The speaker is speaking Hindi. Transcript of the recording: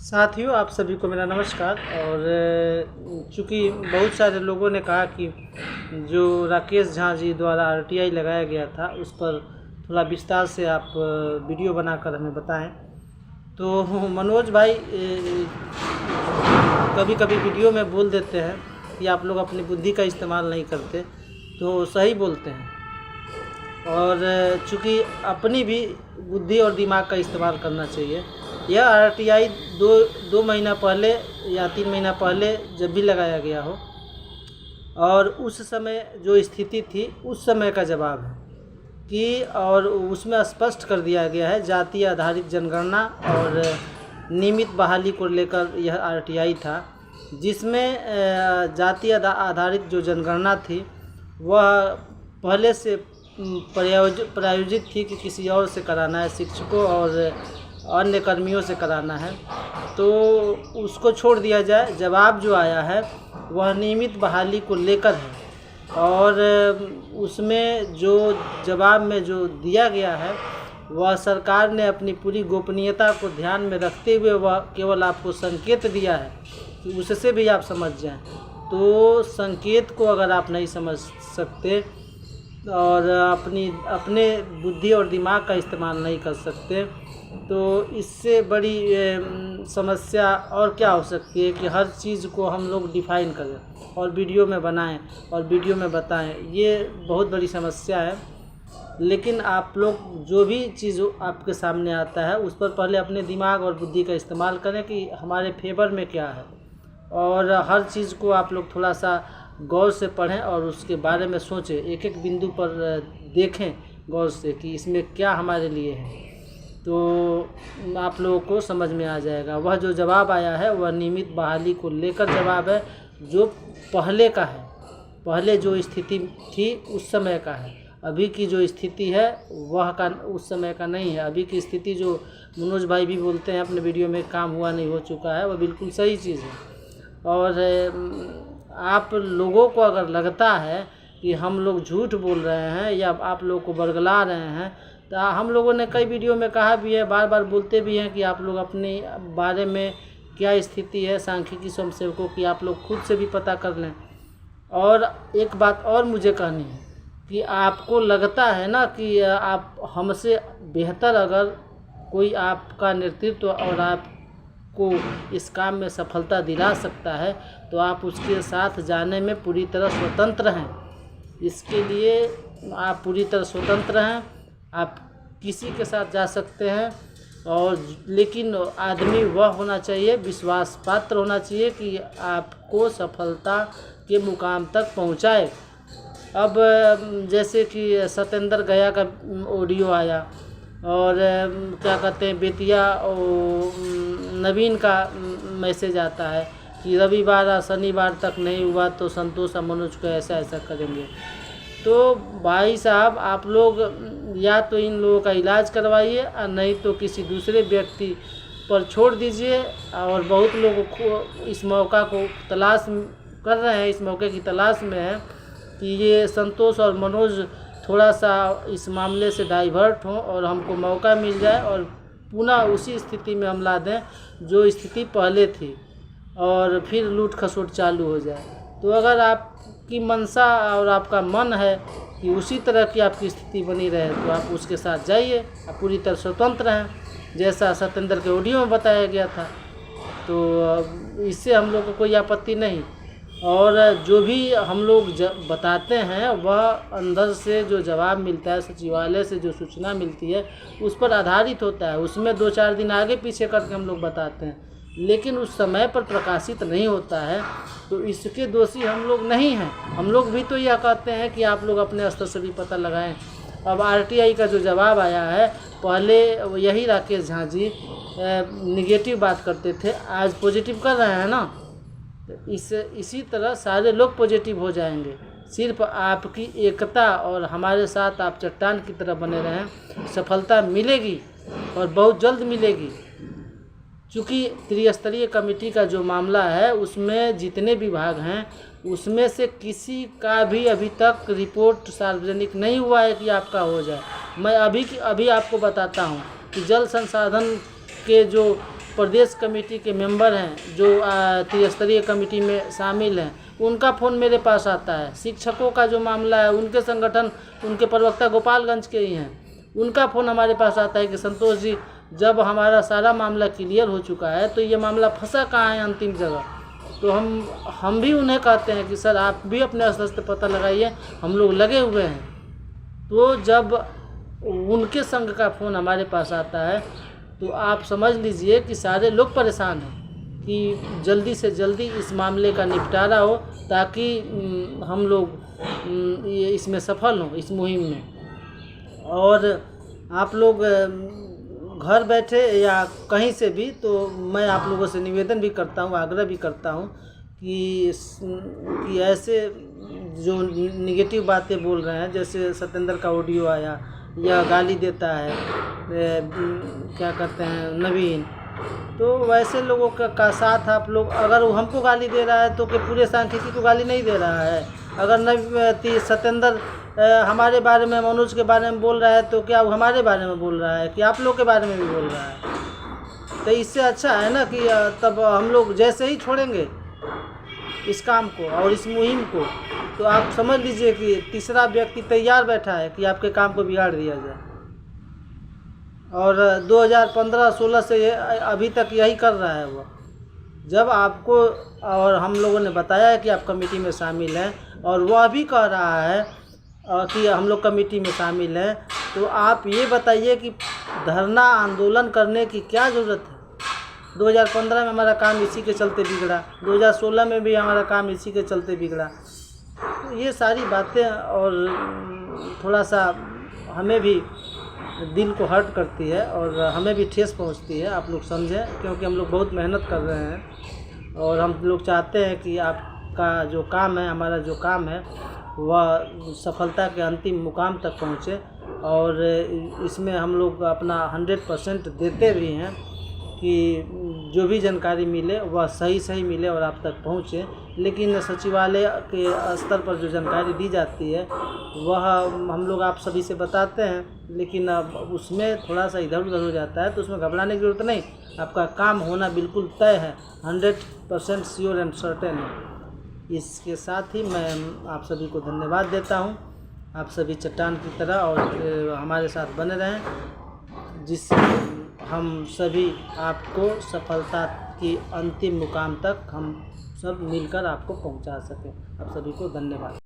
साथियों, आप सभी को मेरा नमस्कार। और चूँकि बहुत सारे लोगों ने कहा कि जो राकेश झा जी द्वारा आरटीआई लगाया गया था उस पर थोड़ा विस्तार से आप वीडियो बनाकर हमें बताएं। तो मनोज भाई कभी कभी वीडियो में बोल देते हैं कि आप लोग अपनी बुद्धि का इस्तेमाल नहीं करते, तो सही बोलते हैं। और चूँकि अपनी भी बुद्धि और दिमाग का इस्तेमाल करना चाहिए। यह आरटीआई दो महीना पहले या 3 महीना पहले जब भी लगाया गया हो, और उस समय जो स्थिति थी उस समय का जवाब है कि, और उसमें स्पष्ट कर दिया गया है जाति आधारित जनगणना और नियमित बहाली को लेकर यह आरटीआई था, जिसमें जाति आधारित जो जनगणना थी वह पहले से प्रायोजित थी कि किसी और से कराना है, शिक्षकों और अन्य कर्मियों से कराना है, तो उसको छोड़ दिया जाए। जवाब जो आया है वह नियमित बहाली को लेकर है, और उसमें जो जवाब में जो दिया गया है वह सरकार ने अपनी पूरी गोपनीयता को ध्यान में रखते हुए वह केवल आपको संकेत दिया है कि उससे भी आप समझ जाएं। तो संकेत को अगर आप नहीं समझ सकते और अपने बुद्धि और दिमाग का इस्तेमाल नहीं कर सकते, तो इससे बड़ी समस्या और क्या हो सकती है कि हर चीज़ को हम लोग डिफ़ाइन करें और वीडियो में बनाएं और वीडियो में बताएं। ये बहुत बड़ी समस्या है। लेकिन आप लोग जो भी चीज़ आपके सामने आता है उस पर पहले अपने दिमाग और बुद्धि का इस्तेमाल करें कि हमारे फेवर में क्या है, और हर चीज़ को आप लोग थोड़ा सा गौर से पढ़ें और उसके बारे में सोचें, एक एक बिंदु पर देखें गौर से कि इसमें क्या हमारे लिए है, तो आप लोगों को समझ में आ जाएगा। वह जो जवाब आया है वह नियमित बहाली को लेकर जवाब है, जो पहले का है, पहले जो स्थिति थी उस समय का है। अभी की जो स्थिति है वह का उस समय का नहीं है। अभी की स्थिति जो मनोज भाई भी बोलते हैं अपने वीडियो में, काम हुआ नहीं हो चुका है, वह बिल्कुल सही चीज़ है। और आप लोगों को अगर लगता है कि हम लोग झूठ बोल रहे हैं या आप लोगों को बरगला रहे हैं, तो हम लोगों ने कई वीडियो में कहा भी है, बार बार बोलते भी हैं कि आप लोग अपने बारे में क्या स्थिति है सांख्यिकी स्वयंसेवकों की, आप लोग खुद से भी पता कर लें। और एक बात और मुझे कहनी है कि आपको लगता है ना कि आप हमसे बेहतर अगर कोई आपका नेतृत्व और आपको इस काम में सफलता दिला सकता है, तो आप उसके साथ जाने में पूरी तरह स्वतंत्र हैं। इसके लिए आप पूरी तरह स्वतंत्र हैं, आप किसी के साथ जा सकते हैं। और लेकिन आदमी वह होना चाहिए, विश्वास पात्र होना चाहिए कि आपको सफलता के मुकाम तक पहुंचाए। अब जैसे कि सत्येंद्र गया का ऑडियो आया, और क्या कहते हैं बेतिया और नवीन का मैसेज आता है कि रविवार या शनिवार तक नहीं हुआ तो संतोष और मनोज को ऐसा ऐसा करेंगे। तो भाई साहब, आप लोग या तो इन लोगों का इलाज करवाइए और नहीं तो किसी दूसरे व्यक्ति पर छोड़ दीजिए। और बहुत लोग इस मौका को तलाश कर रहे हैं, इस मौके की तलाश में है कि ये संतोष और मनोज थोड़ा सा इस मामले से डाइवर्ट हों और हमको मौका मिल जाए और पुनः उसी स्थिति में हम ला दें जो स्थिति पहले थी, और फिर लूट खसोट चालू हो जाए। तो अगर आपकी मंशा और आपका मन है कि उसी तरह की आपकी स्थिति बनी रहे, तो आप उसके साथ जाइए, आप पूरी तरह स्वतंत्र हैं, जैसा सत्येंद्र के ऑडियो में बताया गया था। तो इससे हम लोग को कोई आपत्ति नहीं। और जो भी हम लोग बताते हैं वह अंदर से जो जवाब मिलता है, सचिवालय से जो सूचना मिलती है उस पर आधारित होता है। उसमें 2-4 दिन आगे पीछे करके हम लोग बताते हैं, लेकिन उस समय पर प्रकाशित नहीं होता है। तो इसके दोषी हम लोग नहीं हैं। हम लोग भी तो यह कहते हैं कि आप लोग अपने स्तर से भी पता लगाएं। अब आरटीआई का जो जवाब आया है, पहले यही राकेश झा जी निगेटिव बात करते थे, आज पॉजिटिव कर रहे हैं ना। इसी तरह सारे लोग पॉजिटिव हो जाएंगे। सिर्फ आपकी एकता और हमारे साथ आप चट्टान की तरह बने रहें, सफलता मिलेगी और बहुत जल्द मिलेगी। चूँकि त्रिस्तरीय कमेटी का जो मामला है उसमें जितने विभाग हैं उसमें से किसी का भी अभी तक रिपोर्ट सार्वजनिक नहीं हुआ है कि आपका हो जाए। मैं अभी आपको बताता हूँ कि जल संसाधन के जो प्रदेश कमेटी के मेंबर हैं, जो त्रिस्तरीय कमेटी में शामिल हैं, उनका फ़ोन मेरे पास आता है। शिक्षकों का जो मामला है, उनके संगठन, उनके प्रवक्ता गोपालगंज के ही हैं, उनका फ़ोन हमारे पास आता है कि संतोष जी, जब हमारा सारा मामला क्लियर हो चुका है तो ये मामला फंसा कहाँ है अंतिम जगह। तो हम भी उन्हें कहते हैं कि सर आप भी अपने स्तर से पता लगाइए, हम लोग लगे हुए हैं। तो जब उनके संघ का फ़ोन हमारे पास आता है तो आप समझ लीजिए कि सारे लोग परेशान हैं कि जल्दी से जल्दी इस मामले का निपटारा हो, ताकि हम लोग ये इसमें सफल हों, इस मुहिम में। और आप लोग घर बैठे या कहीं से भी, तो मैं आप लोगों से निवेदन भी करता हूँ, आग्रह भी करता हूँ कि ऐसे जो निगेटिव बातें बोल रहे हैं, जैसे सत्येंद्र का ऑडियो आया या गाली देता है, क्या कहते हैं, नवीन, तो वैसे लोगों का साथ आप लोग, अगर वो हमको गाली दे रहा है तो कि पूरे सांख्यिकी को गाली नहीं दे रहा है। अगर सत्येंद्र हमारे बारे में, मनोज के बारे में बोल रहा है, तो क्या वो हमारे बारे में बोल रहा है कि आप लोग के बारे में भी बोल रहा है? तो इससे अच्छा है ना कि तब हम लोग जैसे ही छोड़ेंगे इस काम को और इस मुहिम को, तो आप समझ लीजिए कि तीसरा व्यक्ति तैयार बैठा है कि आपके काम को बिगाड़ दिया जाए। और 2015-16 से ये अभी तक यही कर रहा है वो। जब आपको और हम लोगों ने बताया है कि आप कमेटी में शामिल हैं, और वह भी कह रहा है कि हम लोग कमेटी में शामिल हैं, तो आप ये बताइए कि धरना आंदोलन करने की क्या ज़रूरत है? 2015 में हमारा काम इसी के चलते बिगड़ा, 2016 में भी हमारा काम इसी के चलते बिगड़ा। तो ये सारी बातें और थोड़ा सा हमें भी दिल को हर्ट करती है और हमें भी ठेस पहुंचती है, आप लोग समझें, क्योंकि हम लोग बहुत मेहनत कर रहे हैं और हम लोग चाहते हैं कि आपका जो काम है, हमारा जो काम है, वह सफलता के अंतिम मुकाम तक पहुँचे। और इसमें हम लोग अपना 100% देते भी हैं कि जो भी जानकारी मिले वह सही मिले और आप तक पहुँचे। लेकिन सचिवालय के स्तर पर जो जानकारी दी जाती है वह हम लोग आप सभी से बताते हैं, लेकिन अब उसमें थोड़ा सा इधर उधर हो जाता है, तो उसमें घबराने की ज़रूरत नहीं। आपका काम होना बिल्कुल तय है, 100% श्योर एंड सर्टेन है। इसके साथ ही मैं आप सभी को धन्यवाद देता हूँ। आप सभी चट्टान की तरह और हमारे साथ बने रहें, जिससे हम सभी आपको सफलता की अंतिम मुकाम तक हम सब मिलकर आपको पहुंचा सकें। आप सभी को धन्यवाद।